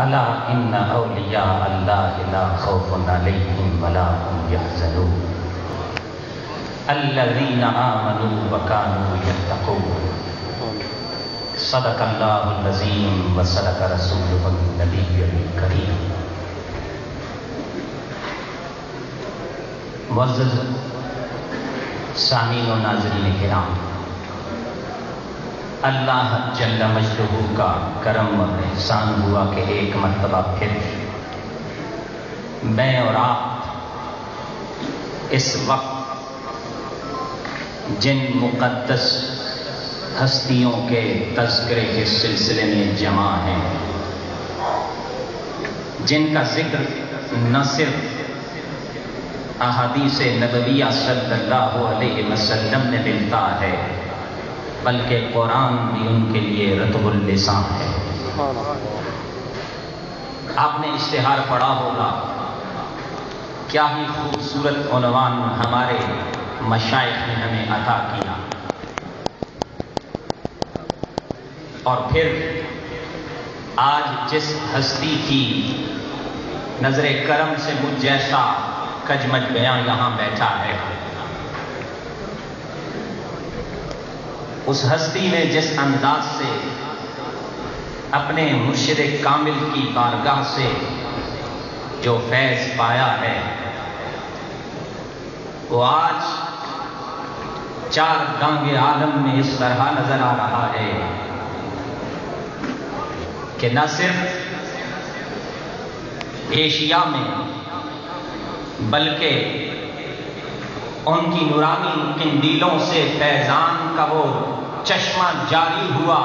الا ان اولیاء اللہ لا خوف علیہم ولا هم یحزنون الذین آمنوا وکانوا یتقون صدق اللہ العظیم وصدق رسولہ النبی الکریم۔ معزز سامعین و ناظرین کرام، اللہ جل مجدہ کا کرم اور احسان ہوا کہ ایک مرتبہ پھر میں اور آپ اس وقت جن مقدس ہستیوں کے تذکرے کے سلسلے میں جمع ہیں، جن کا ذکر نہ صرف احادیث نبویہ صلی اللہ علیہ وسلم میں ملتا ہے بلکہ قرآن بھی ان کے لیے رطب اللسان ہے۔ آپ نے اشتہار پڑھا ہوگا، کیا ہی خوبصورت عنوان ہمارے مشائخ نے ہمیں عطا کیا، اور پھر آج جس ہستی کی نظر کرم سے مجھ جیسا کجمج بیاں یہاں بیٹھا ہے، اس ہستی نے جس انداز سے اپنے مرشد کامل کی بارگاہ سے جو فیض پایا ہے، وہ آج چار گانگ عالم میں اس طرح نظر آ رہا ہے کہ نہ صرف ایشیا میں بلکہ ان کی نورانی قندیلوں سے فیضان کا وہ چشمہ جاری ہوا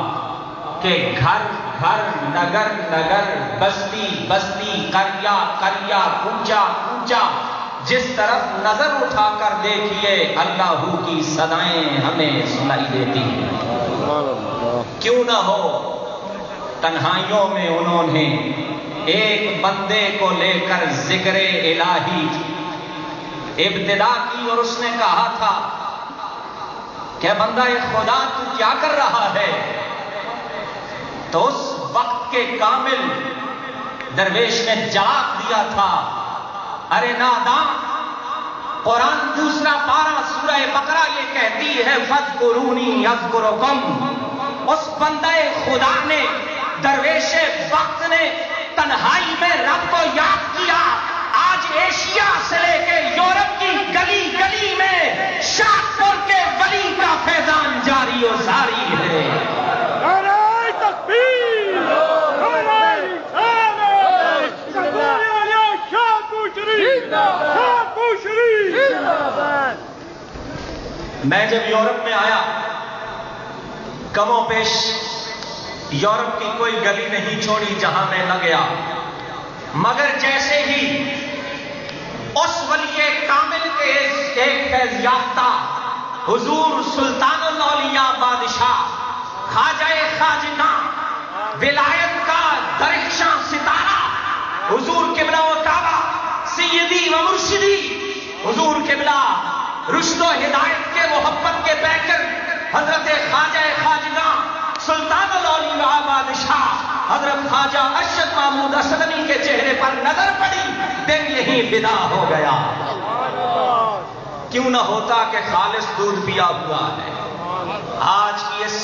کہ گھر گھر نگر نگر بستی بستی قریہ قریہ کوچہ کوچہ جس طرف نظر اٹھا کر دیکھیے اللہ کی صدائیں ہمیں سنائی دیتی ہیں۔ کیوں نہ ہو تنہائیوں میں انہوں نے ایک بندے کو لے کر ذکر الہی ابتدا کی، اور اس نے کہا تھا کہ بندہ خدا تو کیا کر رہا ہے؟ تو اس وقت کے کامل درویش نے جواب دیا تھا، ارے نادان، قرآن دوسرا پارہ سورہ بقرہ یہ کہتی ہے فاذکرونی اذکرکم۔ اس بندہ خدا نے، درویش وقت نے تنہائی میں رب کو یاد کیا۔ آج ایشیا سے لے کے یورپ کی گلی گلی میں شاہپور کے ولی کا فیضان جاری و ساری ہے۔ نعرہ تکبیر، نعرہ رسالت، شاہپور شریف، شاہپور شریف۔ میں جب یورپ میں آیا، کم و بیش یورپ کی کوئی گلی نہیں چھوڑی جہاں میں نہ گیا، مگر جیسے ہی اس ولی کامل کے ایک فیض یافتہ حضور سلطان الاولیاء بادشاہ خواجہ خواجگاں ولایت کا درخشاں ستارہ حضور قبلہ و کعبہ سیدی و مرشدی حضور قبلہ رشد و ہدایت کے محبت کے بیکر حضرت خواجہ خواجگاں سلطان الاولیاء بادشاہ حضرت خواجہ ارشد محمود اسلمی کے چہرے پر نظر پڑی، دل یہی فدا ہو گیا۔ کیوں نہ ہوتا کہ خالص دودھ پیا ہوا ہے۔ آج کی اس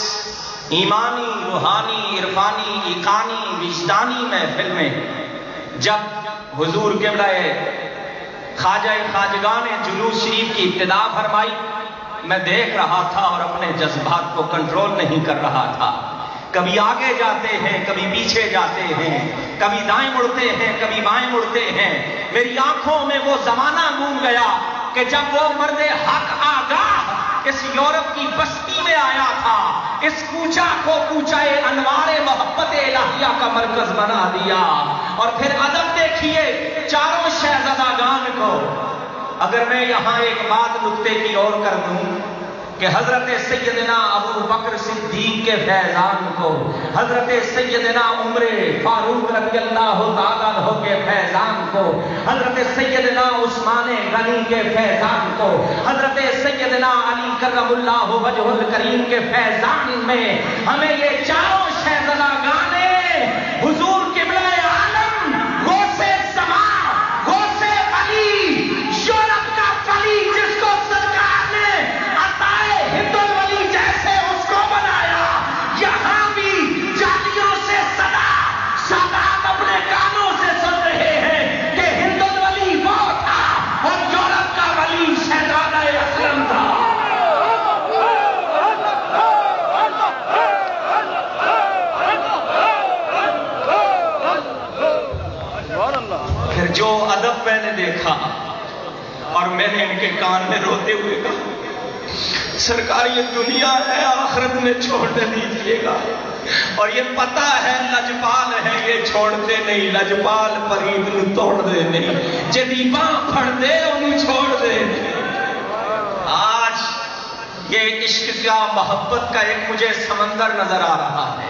ایمانی، روحانی، عرفانی، ایقانی، وجدانی محفل میں جب حضور قبلہ خواجہ خواجگاں نے جلوس شریف کی ابتدا فرمائی، میں دیکھ رہا تھا اور اپنے جذبات کو کنٹرول نہیں کر رہا تھا۔ کبھی آگے جاتے ہیں، کبھی پیچھے جاتے ہیں، کبھی دائیں مڑتے ہیں، کبھی بائیں مڑتے ہیں۔ میری آنکھوں میں وہ زمانہ گم گیا کہ جب وہ مرد حق آگاہ اس یورپ کی بستی میں آیا تھا، اس کوچہ کو کوچہ انوار محبت الہیہ کا مرکز بنا دیا۔ اور پھر ادب دیکھیے چاروں شہزادگان کو۔ اگر میں یہاں ایک بات نکتے کی اور کر دوں کہ حضرت سیدنا ابو بکر صدیق کے فیضان کو، حضرت سیدنا عمر فاروق رضی اللہ تعالیٰ عنہ کے فیضان کو، حضرت سیدنا عثمان غنی کے فیضان کو، حضرت سیدنا علی کرم اللہ وجہ الکریم کے فیضان میں ہمیں یہ چاروں شہزادگان حضور قبلہ میں نے دیکھا اور میں نے ان کے کان میں روتے ہوئے کہا سرکار یہ دنیا ہے آخرت میں چھوڑ دیجیے گا، اور یہ پتہ ہے لجپال ہے یہ چھوڑتے نہیں، لجپال پرید نو توڑ دے نہیں، جدی باں پھڑ دے انہوں چھوڑ دے۔ آج یہ عشق کا محبت کا ایک مجھے سمندر نظر آ رہا ہے،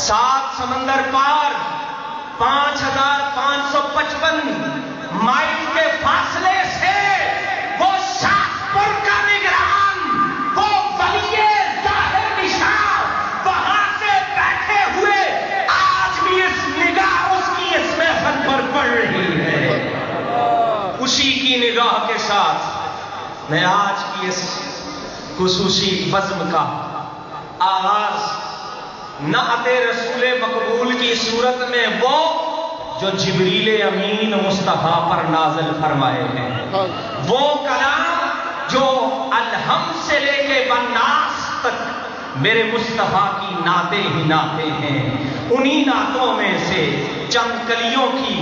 7 سمندر پار 5555 مائل کے فاصلے سے وہ شاہپور کا نگران، وہ ولی ظاہر نشان وہاں سے بیٹھے ہوئے آج بھی اس نگاہ اس کی اس محفل پر پڑ رہی ہے۔ اسی کی نگاہ کے ساتھ میں آج کی اس خصوصی بزم کا آغاز نعت رسول مقبول کی صورت میں وہ جو جبریل امین مصطفیٰ پر نازل فرمائے ہیں، وہ کلام جو الحمد سے لے کے والناس تک میرے مصطفیٰ کی نعتیں ہی نعتیں ہیں۔ انہی نعتوں میں سے چند کلیوں کی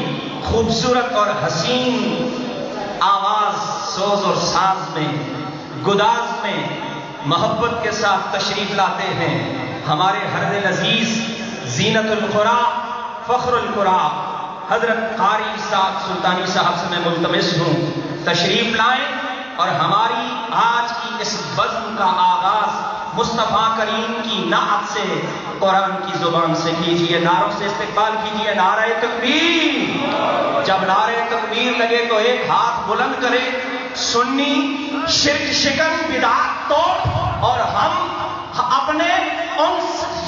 خوبصورت اور حسین آواز سوز اور ساز میں گداز میں محبت کے ساتھ تشریف لاتے ہیں ہمارے حرد العزیز زینت القرا فخر القرا حضرت قاری صاحب سلطانی صاحب سے میں ملتمس ہوں تشریف لائیں اور ہماری آج کی اس بزم کا آغاز مصطفیٰ کریم کی نعت سے قرآن کی زبان سے کیجئے۔ نعروں سے استقبال کیجئے، نعرہ تکبیر۔ جب نعرہ تکبیر لگے تو ایک ہاتھ بلند کرے، سنی شرک شکن بدعت توڑ اور ہم اپنے ان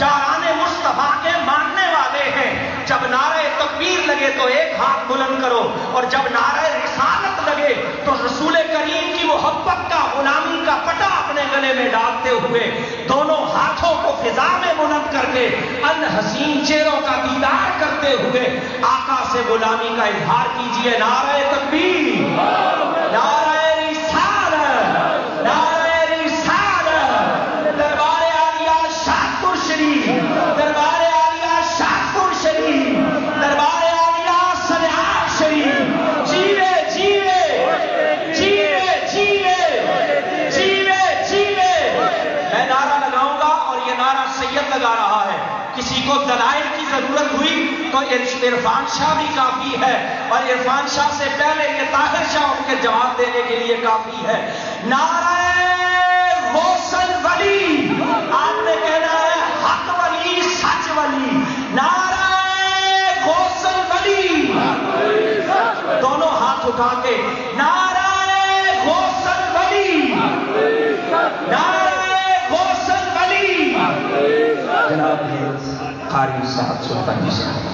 یاران مصطفیٰ کے ماننے والے ہیں۔ جب نعرہ تکبیر لگے تو ایک ہاتھ بلند کرو، اور جب نعرہ رسالت لگے تو رسول کریم کی محبت کا غلامی کا پٹا اپنے گلے میں ڈالتے ہوئے دونوں ہاتھوں کو فضا میں بلند کر کے ان حسین چہروں کا دیدار کرتے ہوئے آقا سے غلامی کا اظہار کیجئے۔ نعرہ تکبیر، نعرہ رسالت، نعرہ رسالت، دربار عالیہ شاہپور شریف، دربار عالیہ شاہپور شریف، دربار عالیہ سنیار شریف، جیوے جیوے جیوے جیوے جیوے جیوے۔ میں نعرہ لگاؤں گا اور یہ نعرہ سید لگا رہا ہے، کسی کو دلائل کی ضرورت ہوئی تو عرفان شاہ بھی کافی ہے، اور عرفان شاہ سے پہلے یہ طاہر شاہ ان کے جواب دینے کے لیے کافی ہے۔ نعرہ غوث ولی، آپ نے کہنا ہے حق ولی سچ ولی، نعرہ غوث ولی، دونوں ہاتھ اٹھا کے نعرہ غوث ولی، نعرہ غوث ولی۔ جناب قاری صاحب سلطانی صاحب